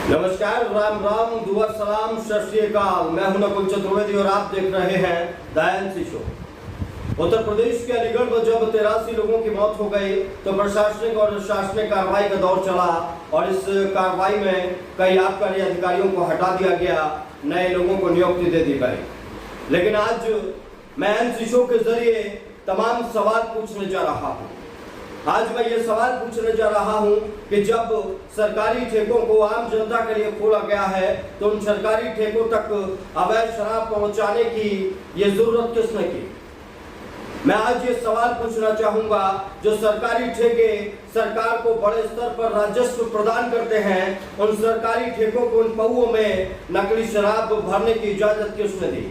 नमस्कार, राम राम, दुआ सलाम, सत श्री अकाल। मैं हूं नकुल चतुर्वेदी और आप देख रहे हैं the NC show. Uttar Pradesh के अलीगढ़ में जब 83 लोगों की मौत हो गई तो प्रशासनिक और शासनिक कार्रवाई का दौर चला और इस कार्रवाई में कई आबकारी अधिकारियों को हटा दिया गया, नए लोगों को नियुक्ति दे दी गई। लेकिन आज मैं एनसी शो के जरिए तमाम सवाल पूछने जा रहा हूँ। आज मैं ये सवाल पूछने जा रहा हूं कि जब सरकारी ठेकों को आम जनता के लिए खोला गया है तो उन सरकारी ठेकों तक अवैध शराब पहुंचाने की ये जरूरत किसने की। मैं आज ये सवाल पूछना चाहूंगा, जो सरकारी ठेके सरकार को बड़े स्तर पर राजस्व प्रदान करते हैं, उन सरकारी ठेकों को उन पौओं में नकली शराब भरने की इजाजत किसने दी।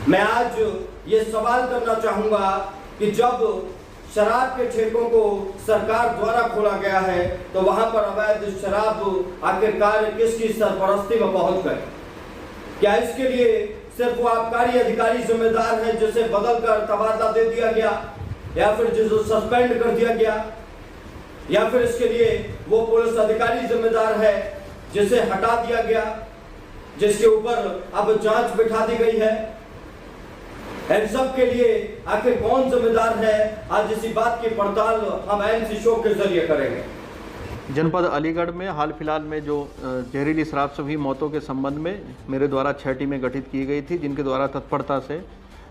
मैं आज ये सवाल करना चाहूंगा कि जब शराब के ठेकों को सरकार द्वारा खोला गया है तो वहां पर अवैध शराब आखिरकार किसकी सरपरस्ती में पहुंच गए। क्या इसके लिए सिर्फ वो आबकारी अधिकारी जिम्मेदार है जिसे बदल कर तबादला दे दिया गया, या फिर जिसे सस्पेंड कर दिया गया, या फिर इसके लिए वो पुलिस अधिकारी जिम्मेदार है जिसे हटा दिया गया, जिसके ऊपर अब जांच बिठा दी गई है। इन सब के लिए आखिर कौन जिम्मेदार है, आज इसी बात की पड़ताल हम एनसी शो के जरिए करेंगे। जनपद अलीगढ़ में हाल फिलहाल में जो जहरीली शराब से हुई मौतों के संबंध में मेरे द्वारा 6 टीमें गठित की गई थी, जिनके द्वारा तत्परता से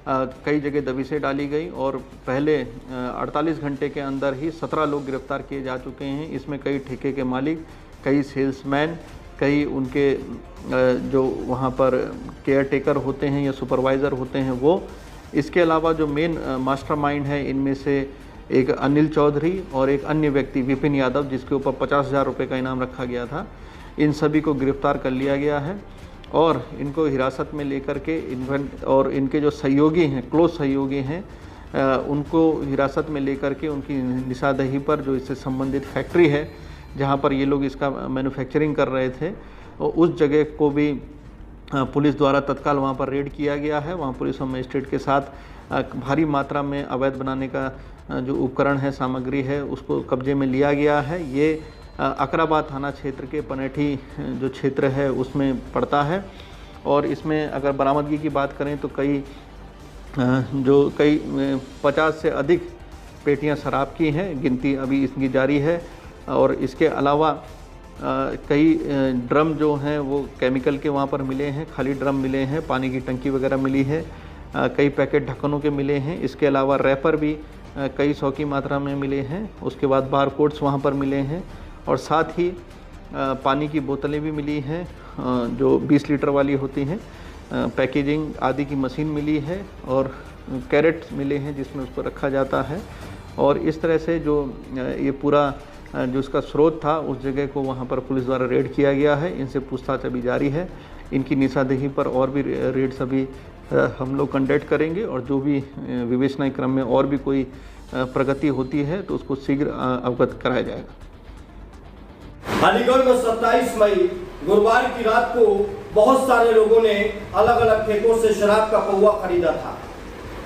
कई जगह दबिशें डाली गई और पहले 48 घंटे के अंदर ही 17 लोग गिरफ्तार किए जा चुके हैं। इसमें कई ठेके के मालिक, कई सेल्समैन, कई उनके जो वहाँ पर केयर टेकर होते हैं या सुपरवाइज़र होते हैं वो। इसके अलावा जो मेन मास्टरमाइंड है, इनमें से एक अनिल चौधरी और एक अन्य व्यक्ति विपिन यादव, जिसके ऊपर 50,000 रुपये का इनाम रखा गया था, इन सभी को गिरफ्तार कर लिया गया है और इनको हिरासत में लेकर के और इनके जो सहयोगी हैं, क्लोज सहयोगी हैं, उनको हिरासत में लेकर के उनकी निशानदेही पर जो इससे संबंधित फैक्ट्री है जहाँ पर ये लोग इसका मैन्युफैक्चरिंग कर रहे थे, और उस जगह को भी पुलिस द्वारा तत्काल वहाँ पर रेड किया गया है। वहाँ पुलिस और मजिस्ट्रेट के साथ भारी मात्रा में अवैध बनाने का जो उपकरण है, सामग्री है, उसको कब्जे में लिया गया है। ये अकराबाद थाना क्षेत्र के पनेठी जो क्षेत्र है उसमें पड़ता है और इसमें अगर बरामदगी की बात करें तो कई 50 से अधिक पेटियां शराब की हैं, गिनती अभी इसकी जारी है। और इसके अलावा कई ड्रम जो हैं वो केमिकल के वहाँ पर मिले हैं, खाली ड्रम मिले हैं, पानी की टंकी वगैरह मिली है, कई पैकेट ढक्कनों के मिले हैं। इसके अलावा रैपर भी कई 100 की मात्रा में मिले हैं। उसके बाद बार कोड्स वहाँ पर मिले हैं और साथ ही पानी की बोतलें भी मिली हैं जो 20 लीटर वाली होती हैं, पैकेजिंग आदि की मशीन मिली है और कैरेट मिले हैं जिसमें उसको रखा जाता है। और इस तरह से जो ये पूरा जो इसका स्रोत था उस जगह को वहाँ पर पुलिस द्वारा रेड किया गया है। इनसे पूछताछ अभी जारी है। इनकी निशानदेही पर और भी रेड्स अभी हम लोग कंडक्ट करेंगे और जो भी विवेचना क्रम में और भी कोई प्रगति होती है तो उसको शीघ्र अवगत कराया जाएगा। अलीगढ़ में 27 मई गुरुवार की रात को बहुत सारे लोगों ने अलग अलग ठेकों से शराब का पौवा खरीदा था।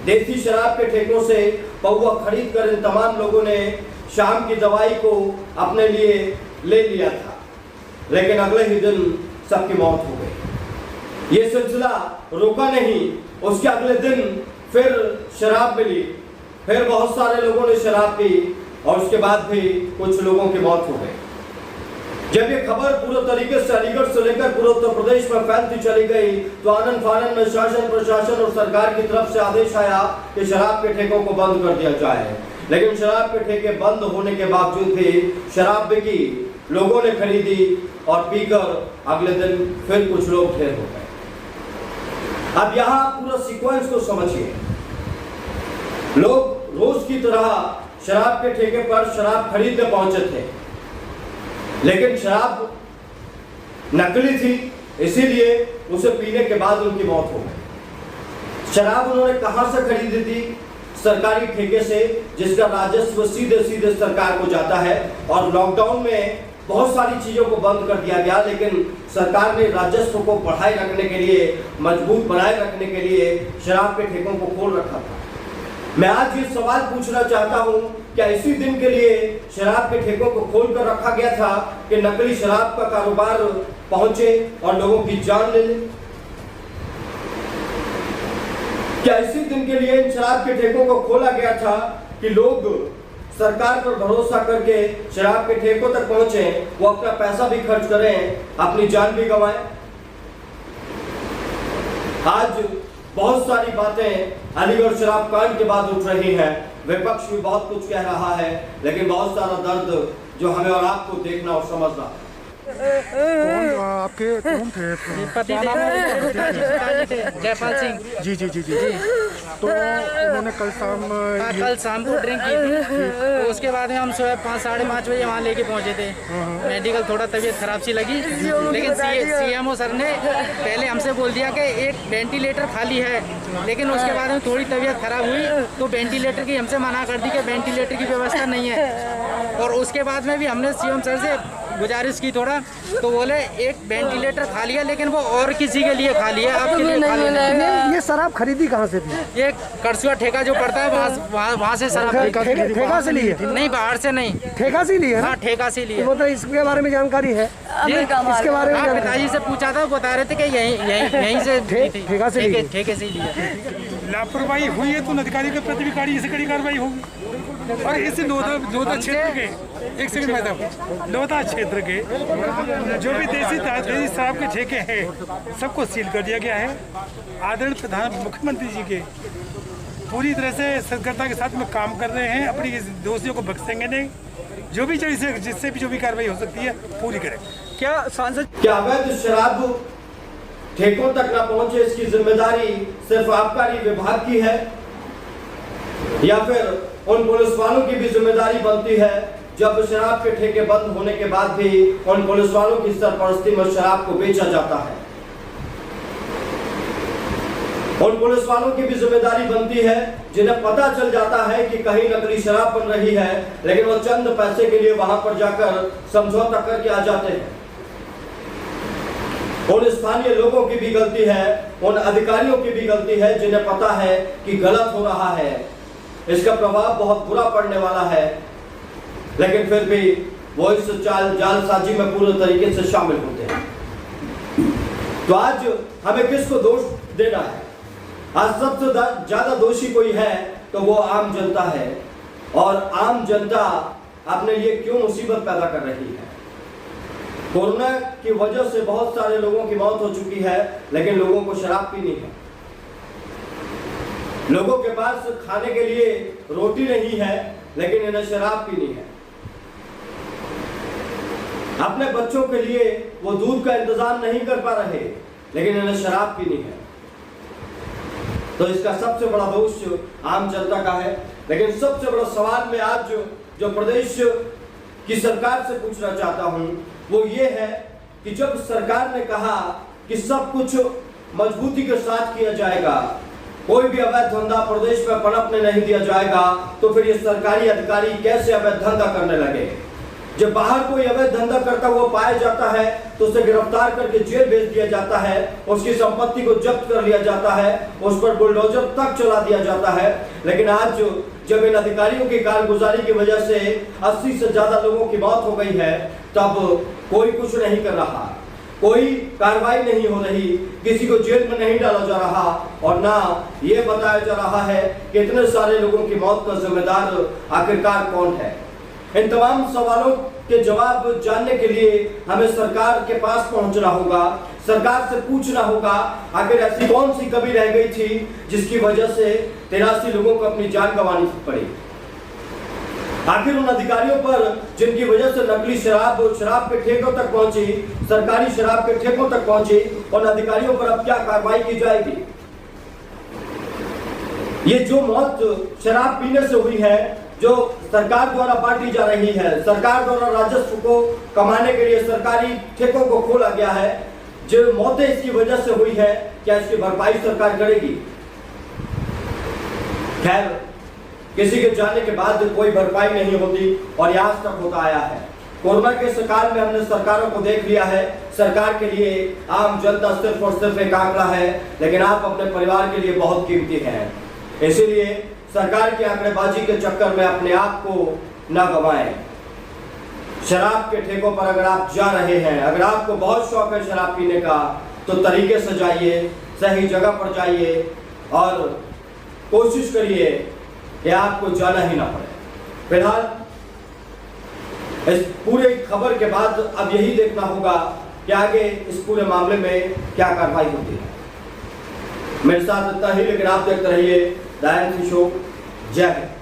देसी शराब के ठेकों से पौवा खरीद कर इन तमाम लोगों ने शाम की दवाई को अपने लिए ले लिया था, लेकिन अगले ही दिन सबकी मौत हो गई। ये सिलसिला रुका नहीं, उसके अगले दिन फिर शराब मिली, फिर बहुत सारे लोगों ने शराब पी और उसके बाद भी कुछ लोगों की मौत हो गई। जब ये खबर पूरे तरीके से अलीगढ़ से लेकर पूरे उत्तर प्रदेश में फैलती चली गई तो आनन फानन में शासन, प्रशासन और सरकार की तरफ से आदेश आया कि शराब के ठेकों को बंद कर दिया जाए। लेकिन शराब के ठेके बंद होने के बावजूद भी शराब बिकी, लोगों ने खरीदी और पीकर अगले दिन फिर कुछ लोग ढेर हो गए। अब यहाँ पूरा सीक्वेंस को समझिए। लोग रोज की तरह शराब के ठेके पर शराब खरीदने पहुंचे थे, लेकिन शराब नकली थी, इसीलिए उसे पीने के बाद उनकी मौत हो गई। शराब उन्होंने कहां से खरीदी थी? सरकारी ठेके से, जिसका राजस्व सीधे सीधे सरकार को जाता है। और लॉकडाउन में बहुत सारी चीजों को बंद कर दिया गया, लेकिन सरकार ने राजस्व को बढ़ाए रखने के लिए, मजबूत बनाए रखने के लिए शराब के ठेकों को खोल रखा था। मैं आज ये सवाल पूछना चाहता हूं, क्या इसी दिन के लिए शराब के ठेकों को खोल कर रखा गया था कि नकली शराब का कारोबार पहुंचे और लोगों की जान ले ले? क्या इसी दिन के लिए इन शराब के ठेकों को खोला गया था कि लोग सरकार पर भरोसा करके शराब के ठेकों तक पहुंचे, वो अपना पैसा भी खर्च करें, अपनी जान भी गंवाएं? आज बहुत सारी बातें अलीगढ़ शराब कांड के बाद उठ रही हैं। विपक्ष भी बहुत कुछ कह रहा है, लेकिन बहुत सारा दर्द जो हमें और आपको देखना और समझना। आपके कौन थे? पति थे जयपाल सिंह जी जी जी जी तो उन्होंने कल शाम को ड्रिंक की थी। उसके बाद में हम सुबह 5 साढ़े 5 बजे वहाँ लेके पहुँचे थे। मेडिकल थोड़ा तबीयत खराब सी लगी, लेकिन सीएमओ सर ने पहले हमसे बोल दिया कि एक वेंटिलेटर खाली है, लेकिन उसके बाद में थोड़ी तबीयत खराब हुई तो वेंटिलेटर की हमसे मना कर दी कि वेंटिलेटर की व्यवस्था नहीं है। और उसके बाद में भी हमने सीएम सर से गुजारिश की थोड़ा, तो बोले एक वेंटिलेटर खाली है, लेकिन वो और किसी के लिए खाली है, आपके लिए खाली नहीं। ये शराब खरीदी कहाँ से थी? ये करसुआ ठेका जो पड़ता है वहाँ से शराब ठेका से ली है? नहीं, बाहर से नहीं, ठेका से ली है। हाँ, ठेका से ली है। मतलब इसके बारे में जानकारी है? इसके बारे में पिताजी से पूछा था, बता रहे थे कि यहीं से ठेका से ठेके से ही लिया। लापरवाही हुई है तो अधिकारी के प्रति भी कड़ी कार्रवाई होगी। और इस लोधा क्षेत्र के एक सेकंड मैडम, लोधा क्षेत्र के जो भी देसी शराब के ठेके हैं सबको सील कर दिया गया है। आदरणीय प्रधान मुख्यमंत्री जी के पूरी तरह से सतर्कता के साथ में काम कर रहे हैं, अपनी दोषियों को बख्शेंगे नहीं। जो भी जिससे भी जो भी कार्रवाई हो सकती है पूरी करें। क्या सांसद क्या अवैध शराब ठेकों तक न पहुंचे, इसकी जिम्मेदारी सिर्फ आबकारी विभाग की है, या फिर उन पुलिस वालों की भी जिम्मेदारी बनती है जब शराब के ठेके बंद होने के बाद भी उन पुलिस वालों की सरपरस्ती में शराब को बेचा जाता है? उन पुलिस वालों की भी जिम्मेदारी बनती है जिन्हें पता चल जाता है कि कहीं नकली शराब बन रही है, लेकिन वो चंद पैसे के लिए वहां पर जाकर समझौता करके आ जाते हैं। उन स्थानीय लोगों की भी गलती है, उन अधिकारियों की भी गलती है जिन्हें पता है कि गलत हो रहा है, इसका प्रभाव बहुत बुरा पड़ने वाला है, लेकिन फिर भी वो इस जालसाजी में पूरे तरीके से शामिल होते हैं। तो आज हमें किसको दोष देना है? आज सबसे ज्यादा दोषी कोई है तो वो आम जनता है। और आम जनता अपने लिए क्यों मुसीबत पैदा कर रही है? कोरोना की वजह से बहुत सारे लोगों की मौत हो चुकी है, लेकिन लोगों को शराब पीनी है। लोगों के पास खाने के लिए रोटी नहीं है, लेकिन इन्हें शराब पीनी है। अपने बच्चों के लिए वो दूध का इंतजाम नहीं कर पा रहे, लेकिन इन्हें शराब पीनी है। तो इसका सबसे बड़ा दोष आम जनता का है। लेकिन सबसे बड़ा सवाल मैं आज जो प्रदेश की सरकार से पूछना चाहता हूं, वो ये है कि जब सरकार ने कहा कि सब कुछ मजबूती के साथ किया जाएगा, कोई भी अवैध धंधा प्रदेश में पनपने नहीं दिया जाएगा, तो फिर ये सरकारी अधिकारी कैसे अवैध धंधा करने लगे? जब बाहर कोई अवैध धंधा करता हुआ पाया जाता है तो उसे गिरफ्तार करके जेल भेज दिया जाता है, उसकी संपत्ति को जब्त कर लिया जाता है, उस पर बुलडोजर तक चला दिया जाता है। लेकिन आज जब इन अधिकारियों की कारगुजारी की वजह से 80 से ज्यादा लोगों की मौत हो गई है, तब कोई कुछ नहीं कर रहा, कोई कार्रवाई नहीं हो रही, किसी को जेल में नहीं डाला जा रहा, और ना ये बताया जा रहा है कि इतने सारे लोगों की मौत का जिम्मेदार आखिरकार कौन है। इन तमाम सवालों के जवाब जानने के लिए हमें सरकार के पास पहुंचना होगा, सरकार से पूछना होगा आखिर ऐसी कौन सी कमी रह गई थी जिसकी वजह से 83 लोगों को अपनी जान गंवानी पड़ी। आखिर उन अधिकारियों पर जिनकी वजह से नकली शराब के ठेकों तक पहुंची, सरकारी शराब के ठेकों तक पहुंची, उन अधिकारियों पर अब क्या कार्रवाई की जाएगी? ये जो मौत शराब पीने से हुई है, जो सरकार द्वारा बांटी जा रही है, सरकार द्वारा राजस्व को कमाने के लिए सरकारी ठेकों को खोला गया है, जो मौतें इसकी वजह से हुई है, क्या इसकी भरपाई सरकार करेगी? खैर, किसी के जाने के बाद कोई भरपाई नहीं होती और आज तक होता आया है। कोरोना के इस काल में हमने सरकारों को देख लिया है, सरकार के लिए आम जनता सिर्फ और सिर्फ एक आंकड़ा है, लेकिन आप अपने परिवार के लिए बहुत कीमती हैं। इसीलिए सरकार की आंकड़ेबाजी के चक्कर में अपने आप को न गंवाएं। शराब के ठेकों पर अगर आप जा रहे हैं, अगर आपको बहुत शौक है शराब पीने का, तो तरीके से जाइए, सही जगह पर जाइए और कोशिश करिए कि आपको जाना ही ना पड़े। फिलहाल इस पूरे खबर के बाद अब यही देखना होगा कि आगे इस पूरे मामले में क्या कार्रवाई होती है। मेरे साथ इतना ही, लेकिन आप देखते रहिए द एनसी शो। जय हिंद।